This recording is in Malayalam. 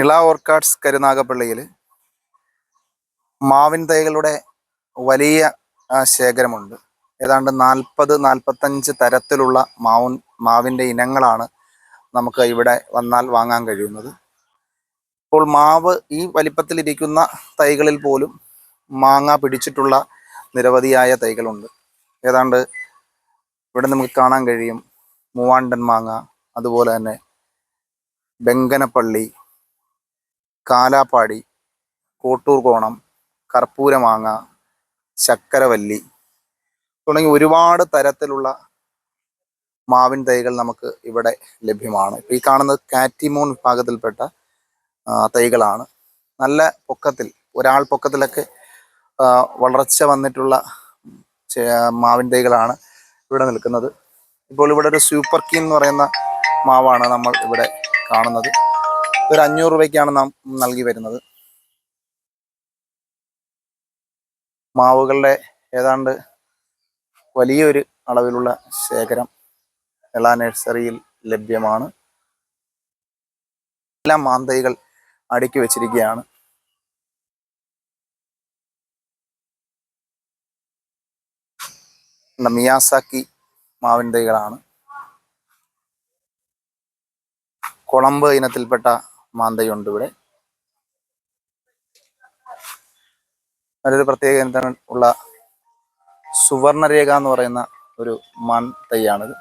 നിള ഓർക്കാഡ്സ് കരുനാഗപ്പള്ളിയിൽ മാവിൻ തൈകളുടെ വലിയ ശേഖരമുണ്ട്. ഏതാണ്ട് 40-45 തരത്തിലുള്ള മാവിൻ്റെ ഇനങ്ങളാണ് നമുക്ക് ഇവിടെ വന്നാൽ വാങ്ങാൻ കഴിയുന്നത്. ഇപ്പോൾ മാവ് ഈ വലിപ്പത്തിലിരിക്കുന്ന തൈകളിൽ പോലും മാങ്ങ പിടിച്ചിട്ടുള്ള നിരവധിയായ തൈകളുണ്ട്. ഏതാണ്ട് ഇവിടെ നമുക്ക് കാണാൻ കഴിയും മൂവാണ്ടൻ മാങ്ങ, അതുപോലെ തന്നെ ബെങ്കനപ്പള്ളി, കാലാപ്പാടി, കോട്ടൂർ കോണം, കർപ്പൂര മാങ്ങ, ശക്കരവല്ലി തുടങ്ങി ഒരുപാട് തരത്തിലുള്ള മാവിൻ തൈകൾ നമുക്ക് ഇവിടെ ലഭ്യമാണ്. ഈ കാണുന്നത് കാറ്റിമോൺ വിഭാഗത്തിൽപ്പെട്ട തൈകളാണ്. നല്ല പൊക്കത്തിൽ, ഒരാൾ പൊക്കത്തിലൊക്കെ വളർച്ച വന്നിട്ടുള്ള മാവിൻ തൈകളാണ് ഇവിടെ നിൽക്കുന്നത്. ഇപ്പോൾ ഇവിടെ ഒരു സൂപ്പർ കീൻ എന്ന് പറയുന്ന മാവാണ് നമ്മൾ ഇവിടെ കാണുന്നത്. ഒരു 500 രൂപയ്ക്കാണ് നാം നൽകി വരുന്നത്. മാവുകളുടെ ഏതാണ്ട് വലിയൊരു അളവിലുള്ള ശേഖരം എല്ലാ നഴ്സറിയിൽ ലഭ്യമാണ്. എല്ലാ മാന്തൈകൾ അടുക്കി വെച്ചിരിക്കുകയാണ്. മിയാസാക്കി മാവിൻ തൈകളാണ്. കുളമ്പ് ഇനത്തിൽപ്പെട്ട മാന്തയുണ്ട് ഇവിടെ. നല്ലൊരു പ്രത്യേക ഉള്ള സുവർണരേഖ എന്ന് പറയുന്ന ഒരു മാൻ തൈയാണിത്.